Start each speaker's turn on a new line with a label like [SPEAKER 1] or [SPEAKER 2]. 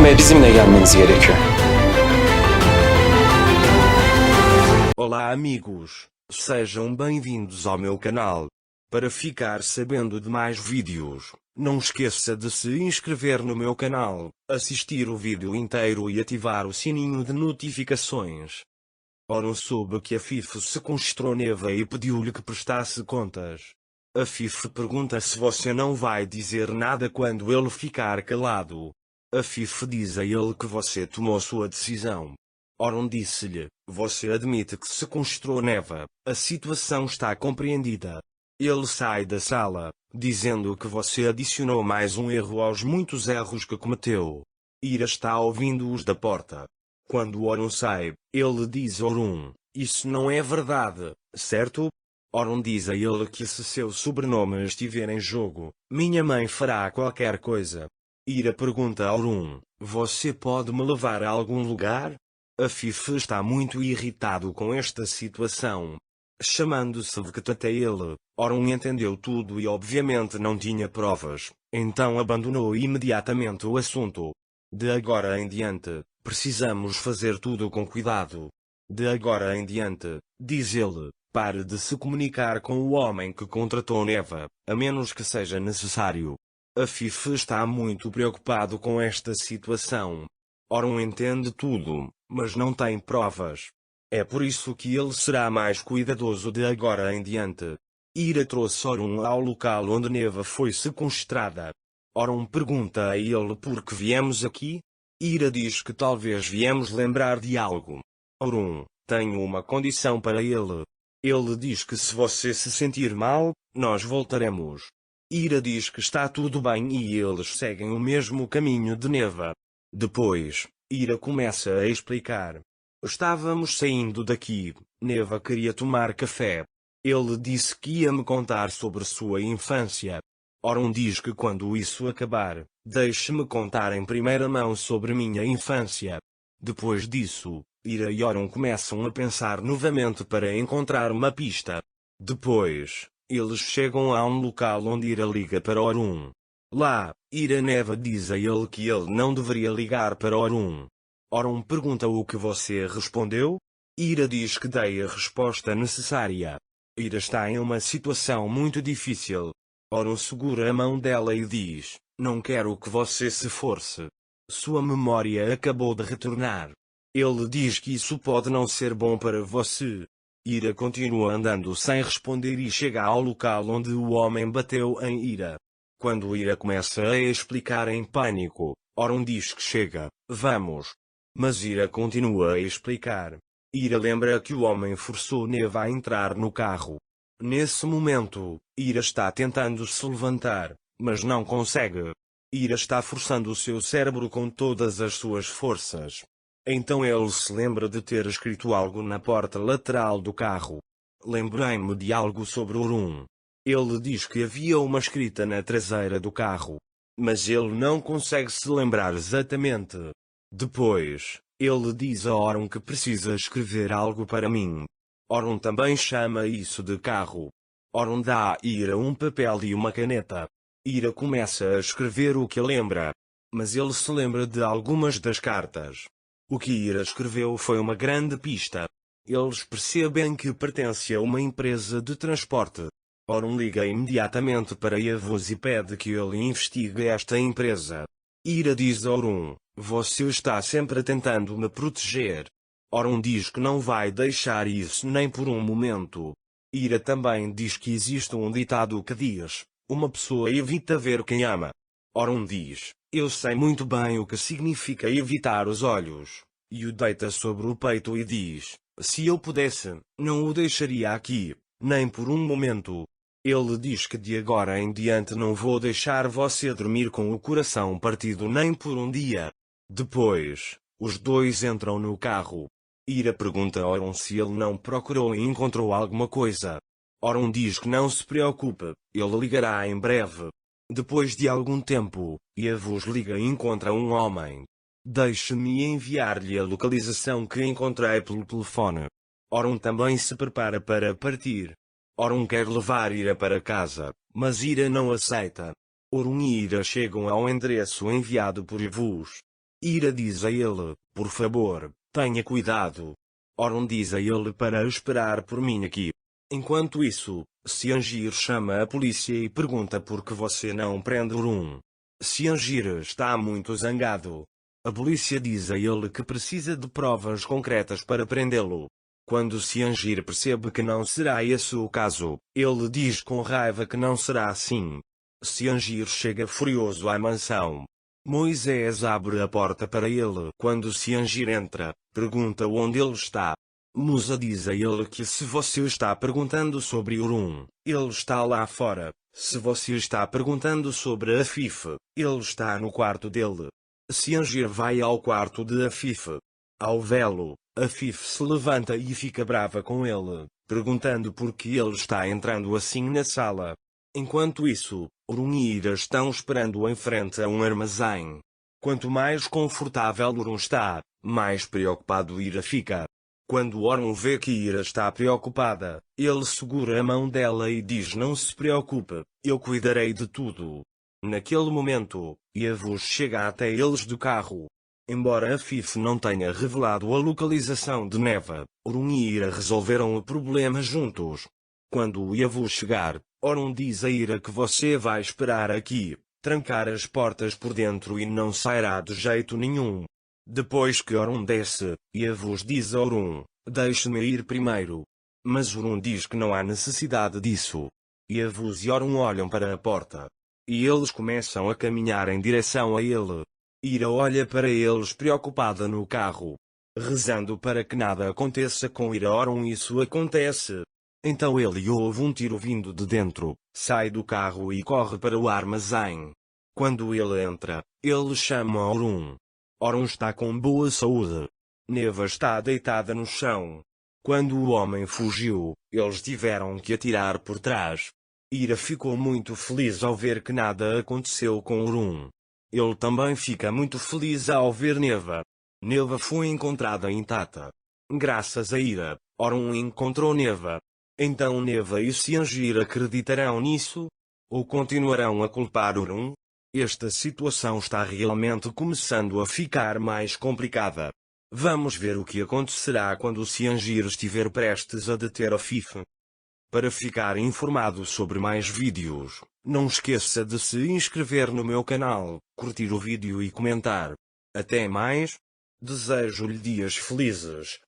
[SPEAKER 1] almaya bizimle gelmeniz gerekiyor.
[SPEAKER 2] Olá amigos, sejam bem-vindos ao meu canal. Para ficar sabendo de mais vídeos, não esqueça de se inscrever no meu canal, assistir o vídeo inteiro e ativar o sininho de notificações. Oron soube que a Fife se constrou Neva e pediu-lhe que prestasse contas. A Fife pergunta se você não vai dizer nada quando ele ficar calado. A Fife diz a ele que você tomou sua decisão. Oron disse-lhe, você admite que se constrou Neva, a situação está compreendida. Ele sai da sala, dizendo que você adicionou mais um erro aos muitos erros que cometeu. Ira está ouvindo-os da porta. Quando Oron sai, ele diz a Oron, isso não é verdade, certo? Oron diz a ele que se seu sobrenome estiver em jogo, minha mãe fará qualquer coisa. Ira pergunta a Oron, você pode me levar a algum lugar? A Fife está muito irritado com esta situação. Chamando-se Veket até ele, Oron entendeu tudo e obviamente não tinha provas, então abandonou imediatamente o assunto. De agora em diante, precisamos fazer tudo com cuidado. De agora em diante, diz ele, pare de se comunicar com o homem que contratou Neva, a menos que seja necessário. A Fife está muito preocupado com esta situação. Oron entende tudo, mas não tem provas. É por isso que ele será mais cuidadoso de agora em diante. Ira trouxe Oron ao local onde Neva foi sequestrada. Oron pergunta a ele por que viemos aqui. Ira diz que talvez viemos lembrar de algo. Oron, tenho uma condição para ele. Ele diz que se você se sentir mal, nós voltaremos. Ira diz que está tudo bem e eles seguem o mesmo caminho de Neva. Depois, Ira começa a explicar. Estávamos saindo daqui, Neva queria tomar café. Ele disse que ia me contar sobre sua infância. Oron diz que quando isso acabar, deixe-me contar em primeira mão sobre minha infância. Depois disso, Ira e Oron começam a pensar novamente para encontrar uma pista. Depois, eles chegam a um local onde Ira liga para Oron. Lá, Ira Neva diz a ele que ele não deveria ligar para Oron. Oron pergunta o que você respondeu? Ira diz que dei a resposta necessária. Ira está em uma situação muito difícil. Oron segura a mão dela e diz, não quero que você se force. Sua memória acabou de retornar. Ele diz que isso pode não ser bom para você. Ira continua andando sem responder e chega ao local onde o homem bateu em Ira. Quando Ira começa a explicar em pânico, Oron diz que chega, vamos. Mas Ira continua a explicar. Ira lembra que o homem forçou Neva a entrar no carro. Nesse momento, Ira está tentando se levantar, mas não consegue. Ira está forçando o seu cérebro com todas as suas forças. Então ele se lembra de ter escrito algo na porta lateral do carro. Lembrei-me de algo sobre Oron. Ele diz que havia uma escrita na traseira do carro. Mas ele não consegue se lembrar exatamente. Depois, ele diz a Oron que precisa escrever algo para mim. Oron também chama isso de carro. Oron dá a Ira um papel e uma caneta. Ira começa a escrever o que lembra. Mas ele se lembra de algumas das cartas. O que Ira escreveu foi uma grande pista. Eles percebem que pertence a uma empresa de transporte. Oron liga imediatamente para Yavuz e pede que ele investigue esta empresa. Ira diz a Oron, você está sempre tentando me proteger. Oron diz que não vai deixar isso nem por um momento. Ira também diz que existe um ditado que diz, uma pessoa evita ver quem ama. Oron diz, eu sei muito bem o que significa evitar os olhos. E o deita sobre o peito e diz, se eu pudesse, não o deixaria aqui, nem por um momento. Ele diz que de agora em diante não vou deixar você dormir com o coração partido nem por um dia. Depois, os dois entram no carro. Ira pergunta a Oron se ele não procurou e encontrou alguma coisa. Oron diz que não se preocupe, ele ligará em breve. Depois de algum tempo, Yavuz liga e encontra um homem. Deixe-me enviar-lhe a localização que encontrei pelo telefone. Oron também se prepara para partir. Oron quer levar Ira para casa, mas Ira não aceita. Oron e Ira chegam ao endereço enviado por Yavuz. Ira diz a ele, por favor, tenha cuidado. Orun diz a ele para esperar por mim aqui. Enquanto isso, Ciangir chama a polícia e pergunta por que você não prende Orun. Ciangir está muito zangado. A polícia diz a ele que precisa de provas concretas para prendê-lo. Quando Ciangir percebe que não será esse o caso, ele diz com raiva que não será assim. Ciangir chega furioso à mansão. Moisés abre a porta para ele. Quando Ciangir entra, pergunta onde ele está. Musa diz a ele que se você está perguntando sobre Orun, ele está lá fora. Se você está perguntando sobre Afif, ele está no quarto dele. Ciangir vai ao quarto de Afif. Ao vê-lo, Afif se levanta e fica brava com ele, perguntando por que ele está entrando assim na sala. Enquanto isso, Orun e Ira estão esperando em frente a um armazém. Quanto mais confortável Orun está, mais preocupado Ira fica. Quando Orun vê que Ira está preocupada, ele segura a mão dela e diz: não se preocupe, eu cuidarei de tudo. Naquele momento, Yavuz chega até eles do carro. Embora Afif não tenha revelado a localização de Neva, Orun e Ira resolveram o problema juntos. Quando o Yavuz chegar, Orun diz a Ira que você vai esperar aqui, trancar as portas por dentro e não sairá de jeito nenhum. Depois que Orun desce, Yavuz diz a Orun: deixe-me ir primeiro. Mas Orun diz que não há necessidade disso. Yavuz e Orun olham para a porta. E eles começam a caminhar em direção a ele. Ira olha para eles preocupada no carro, rezando para que nada aconteça com Ira. Orun isso acontece. Então ele ouve um tiro vindo de dentro, sai do carro e corre para o armazém. Quando ele entra, ele chama Orun. Orun está com boa saúde. Neva está deitada no chão. Quando o homem fugiu, eles tiveram que atirar por trás. Ira ficou muito feliz ao ver que nada aconteceu com Orun. Ele também fica muito feliz ao ver Neva. Neva foi encontrada intacta. Graças a Ira, Orun encontrou Neva. Então Neva e Ciangir acreditarão nisso? Ou continuarão a culpar Orun? Esta situação está realmente começando a ficar mais complicada. Vamos ver o que acontecerá quando Ciangir estiver prestes a deter Afif. Para ficar informado sobre mais vídeos, não esqueça de se inscrever no meu canal, curtir o vídeo e comentar. Até mais. Desejo-lhe dias felizes.